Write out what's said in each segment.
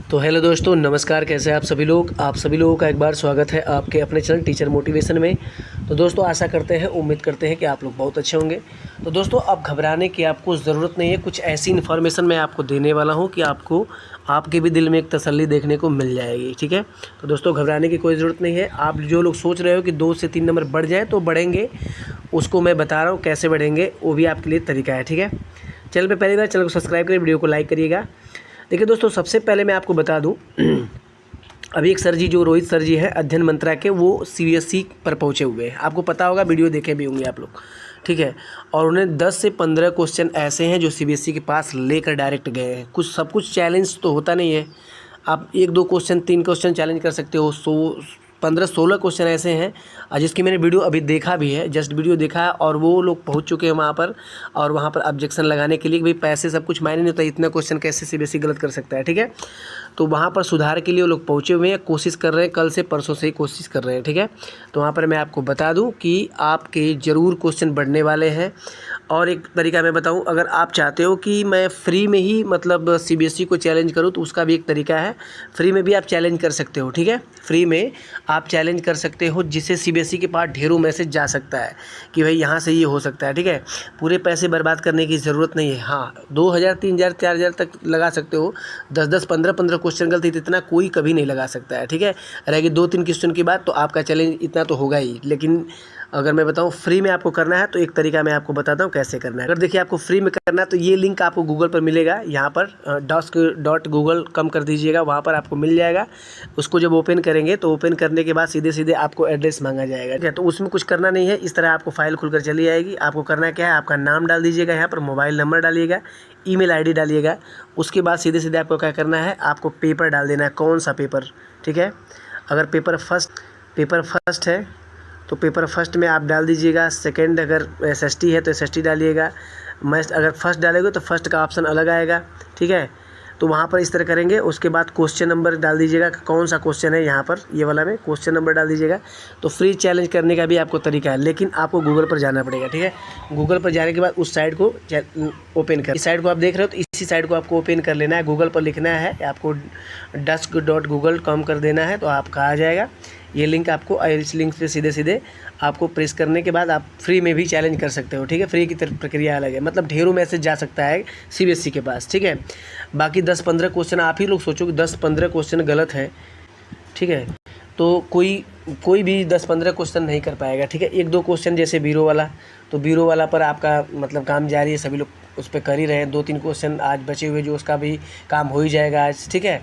तो हेलो दोस्तों, नमस्कार। कैसे हैं आप सभी लोगों का एक बार स्वागत है आपके अपने चैनल टीचर मोटिवेशन में। तो दोस्तों आशा करते हैं, उम्मीद करते हैं कि आप लोग बहुत अच्छे होंगे। तो दोस्तों अब घबराने की आपको ज़रूरत नहीं है। कुछ ऐसी इन्फॉर्मेशन मैं आपको देने वाला हूं कि आपको आपके भी दिल में एक तसल्ली देखने को मिल जाएगी। ठीक है, तो दोस्तों घबराने की कोई ज़रूरत नहीं है। आप जो लोग सोच रहे हो कि 2 से 3 नंबर बढ़ जाए तो बढ़ेंगे, उसको मैं बता रहा हूँ कैसे बढ़ेंगे, वो भी आपके लिए तरीका है। ठीक है, चैनल पर पहली बार चैनल को सब्सक्राइब करिए, वीडियो को लाइक करिएगा। देखिए दोस्तों, सबसे पहले मैं आपको बता दूं अभी एक सर जी जो रोहित सर जी है अध्ययन मंत्रा के, वो सीबीएसई पर पहुंचे हुए हैं। आपको पता होगा, वीडियो देखे भी होंगे आप लोग। ठीक है, और उन्हें 10 से 15 क्वेश्चन ऐसे हैं जो सीबीएसई के पास लेकर डायरेक्ट गए हैं। कुछ सब कुछ चैलेंज तो होता नहीं है। आप 1-2 क्वेश्चन 3 क्वेश्चन चैलेंज कर सकते हो। 15-16 क्वेश्चन ऐसे हैं जिसकी मैंने वीडियो अभी देखा भी है, जस्ट वीडियो देखा है। और वो लोग पहुंच चुके हैं वहाँ पर, और वहाँ पर ऑब्जेक्शन लगाने के लिए कि भाई पैसे सब कुछ मायने नहीं होता, इतना क्वेश्चन कैसे सीबीएसई गलत कर सकता है। ठीक है, तो वहाँ पर सुधार के लिए वो लोग पहुँचे हुए हैं, कोशिश कर रहे हैं, कल से परसों से ही कोशिश कर रहे हैं। ठीक है, तो वहाँ पर मैं आपको बता दूँ कि आपके ज़रूर क्वेश्चन बढ़ने वाले हैं। और एक तरीका मैं बताऊं, अगर आप चाहते हो कि मैं फ्री में ही मतलब सीबीएसई को चैलेंज करूं, तो उसका भी एक तरीका है। फ्री में भी आप चैलेंज कर सकते हो। ठीक है, फ्री में आप चैलेंज कर सकते हो, जिससे सीबीएसई के पास ढेरों मैसेज जा सकता है कि भाई यहाँ से ये हो सकता है। ठीक है, पूरे पैसे बर्बाद करने की ज़रूरत नहीं है। हाँ, 2000, 3000, 4000 तक लगा सकते हो। 10-10, 15-15 क्वेश्चन गलती, इतना कोई कभी नहीं लगा सकता है। ठीक है, रहेगी 2-3 क्वेश्चन की बात, तो आपका चैलेंज इतना तो होगा ही। लेकिन अगर मैं बताऊं फ्री में आपको करना है, तो एक तरीका मैं आपको बताता हूं कैसे करना है। अगर देखिए आपको फ्री में करना है, तो ये लिंक आपको गूगल पर मिलेगा। यहाँ पर .google कम कर दीजिएगा, वहाँ पर आपको मिल जाएगा। उसको जब ओपन करेंगे, तो ओपन करने के बाद सीधे सीधे आपको एड्रेस मांगा जाएगा। ठीक है, तो उसमें कुछ करना नहीं है, इस तरह आपको फाइल खुलकर चली आएगी। आपको करना क्या है, आपका नाम डाल दीजिएगा, यहाँ पर मोबाइल नंबर डालिएगा, ईमेल आईडी डालिएगा। उसके बाद सीधे सीधे आपको क्या करना है, आपको पेपर डाल देना है, कौन सा पेपर। ठीक है, अगर पेपर फर्स्ट है तो पेपर फर्स्ट में आप डाल दीजिएगा। सेकंड अगर एसएसटी है तो एसएसटी डालिएगा। मैथ अगर फर्स्ट डालेंगे तो फर्स्ट का ऑप्शन अलग आएगा। ठीक है, तो वहाँ पर इस तरह करेंगे। उसके बाद क्वेश्चन नंबर डाल दीजिएगा, कौन सा क्वेश्चन है, यहाँ पर ये वाला में क्वेश्चन नंबर डाल दीजिएगा। तो फ्री चैलेंज करने का भी आपको तरीका है, लेकिन आपको गूगल पर जाना पड़ेगा। ठीक है, गूगल पर जाने के बाद उस साइट को ओपन कर, इस साइट को आप देख रहे हो, तो इसी साइट को आपको ओपन कर लेना है। गूगल पर लिखना है आपको dusk.google.com कर देना है, तो आपका आ जाएगा ये लिंक आपको। इस लिंक पे सीधे सीधे आपको प्रेस करने के बाद आप फ्री में भी चैलेंज कर सकते हो। ठीक है, फ्री की प्रक्रिया अलग है, मतलब ढेरों मैसेज जा सकता है सीबीएसई के पास। ठीक है, बाकी 10-15 क्वेश्चन आप ही लोग सोचो कि 10-15 क्वेश्चन गलत है। ठीक है, तो कोई भी 10-15 क्वेश्चन नहीं कर पाएगा। ठीक है, 1-2 क्वेश्चन जैसे बीरो वाला, तो बीरो वाला पर आपका मतलब काम जारी है, सभी लोग उस पर कर ही रहे हैं। 2-3 क्वेश्चन आज बचे हुए, जो उसका भी काम हो ही जाएगा आज। ठीक है,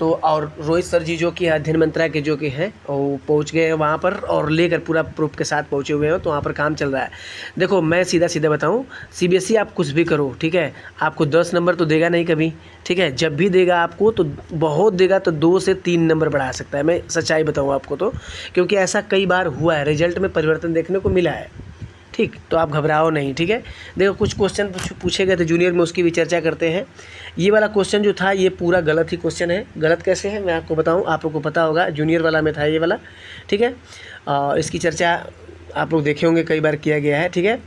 तो और रोहित सर जी जो कि अध्ययन मंत्रा के जो कि हैं, वो पहुंच गए हैं वहाँ पर, और लेकर पूरा प्रूफ के साथ पहुंचे हुए हैं। तो वहाँ पर काम चल रहा है। देखो मैं सीधा सीधा बताऊं, सीबीएसई आप कुछ भी करो, ठीक है, आपको 10 नंबर तो देगा नहीं कभी। ठीक है, जब भी देगा आपको तो बहुत देगा, तो 2 से 3 नंबर बढ़ा सकता है। मैं सच्चाई बताऊँ आपको, तो क्योंकि ऐसा कई बार हुआ है, रिजल्ट में परिवर्तन देखने को मिला है। ठीक, तो आप घबराओ नहीं। ठीक है, देखो कुछ क्वेश्चन पूछे गए थे जूनियर में, उसकी भी चर्चा करते हैं। ये वाला क्वेश्चन जो था, ये पूरा गलत ही क्वेश्चन है। गलत कैसे है मैं आपको बताऊं, आप लोगों को पता होगा, जूनियर वाला में था ये वाला। ठीक है, इसकी चर्चा आप लोग देखे होंगे, कई बार किया गया है। ठीक है,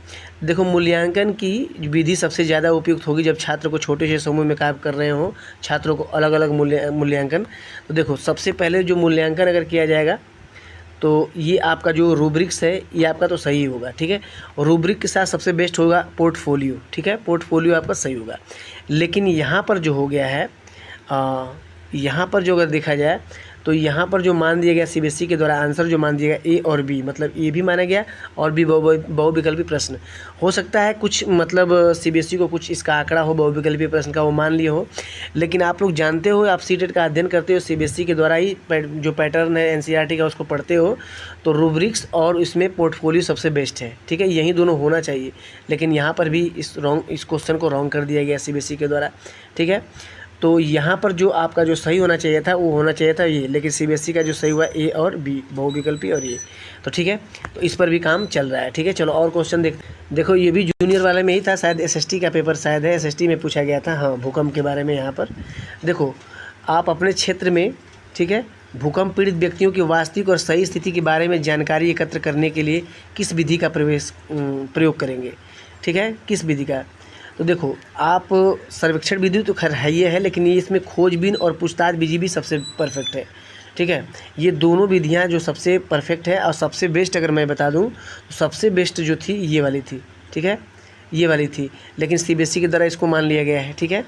देखो मूल्यांकन की विधि सबसे ज़्यादा उपयुक्त होगी जब छात्र को छोटे से समूह में काम कर रहे हों, छात्रों को अलग अलग मूल्यांकन। तो देखो सबसे पहले जो मूल्यांकन अगर किया जाएगा, तो ये आपका जो रूब्रिक्स है, ये आपका तो सही होगा। ठीक है, और रूब्रिक के साथ सबसे बेस्ट होगा पोर्टफोलियो। ठीक है, पोर्टफोलियो आपका सही होगा। लेकिन यहाँ पर जो हो गया है, यहाँ पर जो अगर देखा जाए, तो यहाँ पर जो मान दिया गया सीबीएसई के द्वारा, आंसर जो मान दिया गया ए और बी, मतलब ए भी माना गया और बी बहुविकल्पी प्रश्न हो सकता है। कुछ मतलब सीबीएसई को कुछ इसका आंकड़ा हो बहुविकल्पी प्रश्न का, वो मान लिए हो। लेकिन आप लोग जानते हो, आप सीटेट का अध्ययन करते हो, सीबीएसई के द्वारा ही जो पैटर्न है एनसीईआरटी का, उसको पढ़ते हो, तो रूब्रिक्स और इसमें पोर्टफोलियो सबसे बेस्ट है। ठीक है, यही दोनों होना चाहिए। लेकिन यहाँ पर भी इस क्वेश्चन को रॉन्ग कर दिया गया सीबीएसई के द्वारा। ठीक है, तो यहाँ पर जो आपका जो सही होना चाहिए था, वो होना चाहिए था ये, लेकिन सीबीएसई का जो सही हुआ ए और बी बहुविकल्पी और ये। तो ठीक है, तो इस पर भी काम चल रहा है। ठीक है, चलो और क्वेश्चन देखो ये भी जूनियर वाले में ही था, शायद एसएसटी का पेपर शायद है, एसएसटी में पूछा गया था। हाँ, भूकंप के बारे में। यहाँ पर देखो आप अपने क्षेत्र में, ठीक है, भूकंप पीड़ित व्यक्तियों की वास्तविक और सही स्थिति के बारे में जानकारी एकत्र करने के लिए किस विधि का प्रयोग करेंगे। ठीक है, किस विधि का, तो देखो आप सर्वेक्षण विधि तो खैर है ही है, लेकिन ये इसमें खोजबीन और पूछताछ विधि भी सबसे परफेक्ट है। ठीक है, ये दोनों विधियाँ जो सबसे परफेक्ट है और सबसे बेस्ट अगर मैं बता दूँ तो सबसे बेस्ट जो थी ये वाली थी। ठीक है, ये वाली थी, लेकिन सीबीएसई के द्वारा इसको मान लिया गया है। ठीक है,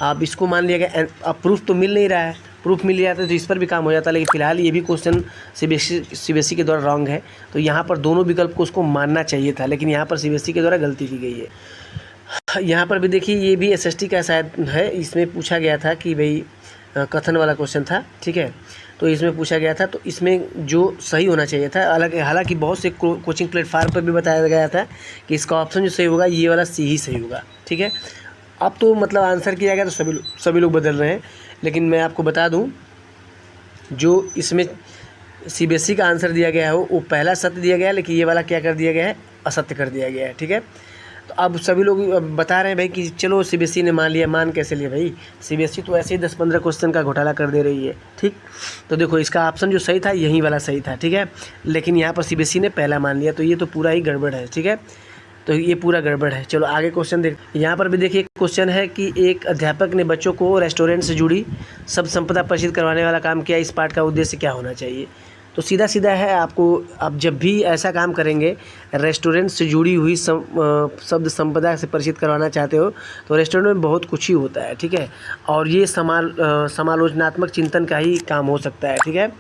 अब इसको मान लिया गया, अब प्रूफ तो मिल नहीं रहा है, प्रूफ मिल जाता तो इस पर भी काम हो जाता, लेकिन फिलहाल ये भी क्वेश्चन सीबीएसई के द्वारा रॉन्ग है। तो यहाँ पर दोनों विकल्प को उसको मानना चाहिए था, लेकिन यहाँ पर सीबीएसई के द्वारा गलती की गई है। यहाँ पर भी देखिए ये भी एसएसटी का शायद है, इसमें पूछा गया था कि भाई कथन वाला क्वेश्चन था। ठीक है, तो इसमें पूछा गया था, तो इसमें जो सही होना चाहिए था, हालांकि बहुत से कोचिंग प्लेटफार्म पर भी बताया गया था कि इसका ऑप्शन जो सही होगा ये वाला सी ही सही होगा। ठीक है, अब तो मतलब आंसर किया गया तो सभी लोग बदल रहे हैं, लेकिन मैं आपको बता दूं जो इसमें सीबीएसई का आंसर दिया गया है वो पहला सत्य दिया गया है, लेकिन ये वाला क्या कर दिया गया है, असत्य कर दिया गया है। ठीक है, तो अब सभी लोग बता रहे हैं भाई कि चलो सीबीएसई ने मान लिया। मान कैसे लिया भाई, सीबीएसई तो ऐसे ही 10-15 क्वेश्चन का घोटाला कर दे रही है। ठीक, तो देखो इसका ऑप्शन जो सही था यही वाला सही था। ठीक है, लेकिन यहाँ पर सीबीएसई ने पहला मान लिया, तो ये तो पूरा ही गड़बड़ है। ठीक है, तो ये पूरा गड़बड़ है। चलो आगे क्वेश्चन देख, यहाँ पर भी देखिए क्वेश्चन है कि एक अध्यापक ने बच्चों को रेस्टोरेंट से जुड़ी सब संपदा परिचित करवाने वाला काम किया, इस पाठ का उद्देश्य क्या होना चाहिए। तो सीधा सीधा है, आपको आप जब भी ऐसा काम करेंगे, रेस्टोरेंट से जुड़ी हुई शब्द संपदा से परिचित करवाना चाहते हो, तो रेस्टोरेंट में बहुत कुछ ही होता है। ठीक है, और ये समालोचनात्मक चिंतन का ही काम हो सकता है। ठीक है,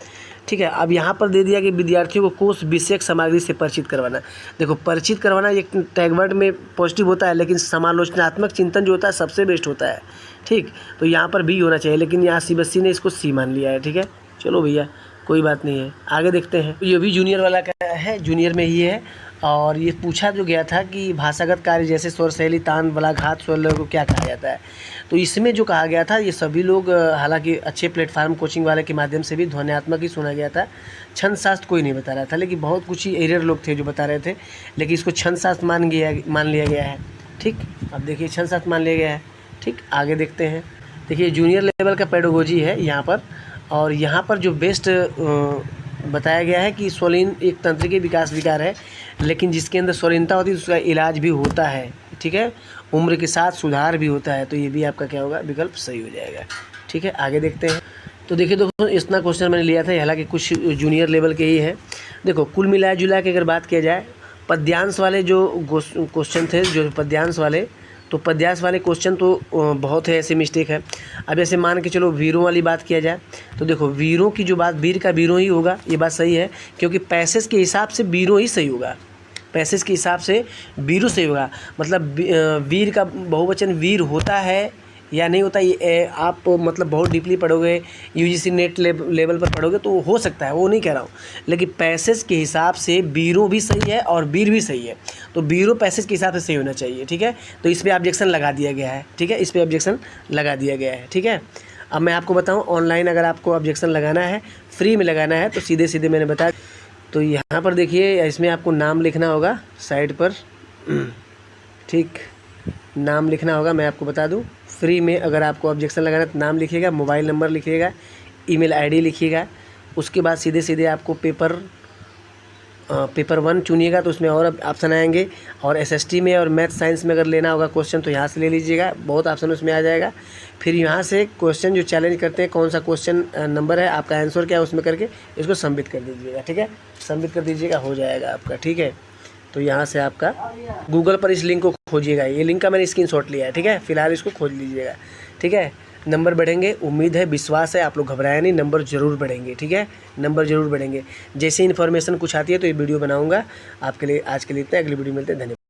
ठीक है, अब यहाँ पर दे दिया कि विद्यार्थियों को कोर्स विषयक सामग्री से परिचित करवाना। देखो परिचित करवाना एक टैगवर्ड में पॉजिटिव होता है, लेकिन समालोचनात्मक चिंतन जो होता है सबसे बेस्ट होता है। ठीक, तो यहाँ पर बी होना चाहिए, लेकिन यहाँ सीबीएसई ने इसको सी मान लिया है। ठीक है, चलो भैया कोई बात नहीं है, आगे देखते हैं। ये भी जूनियर वाला का है, जूनियर में ही है, और ये पूछा जो गया था कि भाषागत कार्य जैसे स्वर शैली, तान, बलाघात, स्वर को क्या कहा जाता है। तो इसमें जो कहा गया था, ये सभी लोग हालांकि अच्छे प्लेटफार्म कोचिंग वाले के माध्यम से भी ध्वन्यात्मक ही सुना गया था, छंद शास्त्र कोई नहीं बता रहा था, लेकिन बहुत कुछ ही एरियर लोग थे जो बता रहे थे, लेकिन इसको छंद शास्त्र मान लिया गया है। ठीक, अब देखिए छंद शास्त्र मान लिया गया है। ठीक, आगे देखते हैं। देखिए जूनियर लेवल का पेडागोजी है यहाँ पर, और यहाँ पर जो बेस्ट बताया गया है कि स्वलीन एक तंत्रिकी विकास विकार है, लेकिन जिसके अंदर स्वलीनता होती है उसका इलाज भी होता है। ठीक है, उम्र के साथ सुधार भी होता है, तो ये भी आपका क्या होगा, विकल्प सही हो जाएगा। ठीक है, आगे देखते हैं। तो देखिए दोस्तों इतना क्वेश्चन मैंने लिया था, हालांकि कुछ जूनियर लेवल के ही है। देखो कुल मिला जुला के अगर बात किया जाए, पद्यांश वाले जो क्वेश्चन थे, जो पद्यांश वाले, तो पद्यांश वाले क्वेश्चन तो बहुत है ऐसे मिस्टेक है। अब ऐसे मान के चलो वीरों वाली बात किया जाए, तो देखो वीरों की जो बात, वीर का वीरों ही होगा, ये बात सही है, क्योंकि पैसेज के हिसाब से वीरों ही सही होगा, पैसेज के हिसाब से वीरों सही होगा। मतलब वीर का बहुवचन वीर होता है या नहीं होता, ये आप मतलब बहुत डीपली पढ़ोगे, यूजीसी नेट लेवल पर पढ़ोगे तो हो सकता है, वो नहीं कह रहा हूँ, लेकिन पैसेज के हिसाब से वीरों भी सही है और वीर भी सही है, तो वीरों पैसेज के हिसाब से सही होना चाहिए। ठीक है, तो इस पर ऑब्जेक्शन लगा दिया गया है। ठीक है, इस पर ऑब्जेक्शन लगा दिया गया है। ठीक है, अब मैं आपको बताऊँ, ऑनलाइन अगर आपको ऑब्जेक्शन लगाना है, फ्री में लगाना है, तो सीधे सीधे मैंने बताया। तो यहाँ पर देखिए इसमें आपको नाम लिखना होगा साइड पर। ठीक, नाम लिखना होगा, मैं आपको बता दूं, फ्री में अगर आपको ऑब्जेक्शन लगाना है तो नाम लिखिएगा, मोबाइल नंबर लिखिएगा, ईमेल आईडी लिखिएगा, उसके बाद सीधे सीधे आपको पेपर 1 चुनिएगा, तो उसमें और ऑप्शन आएंगे, और एसएसटी में और मैथ साइंस में अगर लेना होगा क्वेश्चन तो यहाँ से ले लीजिएगा, बहुत ऑप्शन उसमें आ जाएगा। फिर यहाँ से क्वेश्चन जो चैलेंज करते हैं, कौन सा क्वेश्चन नंबर है, आपका आंसर क्या है, उसमें करके इसको सबमिट कर दीजिएगा। ठीक है, सबमिट कर दीजिएगा, हो जाएगा आपका। ठीक है, तो यहाँ से आपका गूगल पर इस लिंक को खोजिएगा, ये लिंक का मैंने स्क्रीनशॉट लिया है। ठीक है, फिलहाल इसको खोज लीजिएगा। ठीक है, नंबर बढ़ेंगे, उम्मीद है, विश्वास है, आप लोग घबराए नहीं, नंबर ज़रूर बढ़ेंगे। ठीक है, नंबर ज़रूर बढ़ेंगे। जैसे इन्फॉर्मेशन कुछ आती है तो ये वीडियो बनाऊंगा आपके लिए। आज के लिए इतना, अगली वीडियो मिलते हैं, धन्यवाद।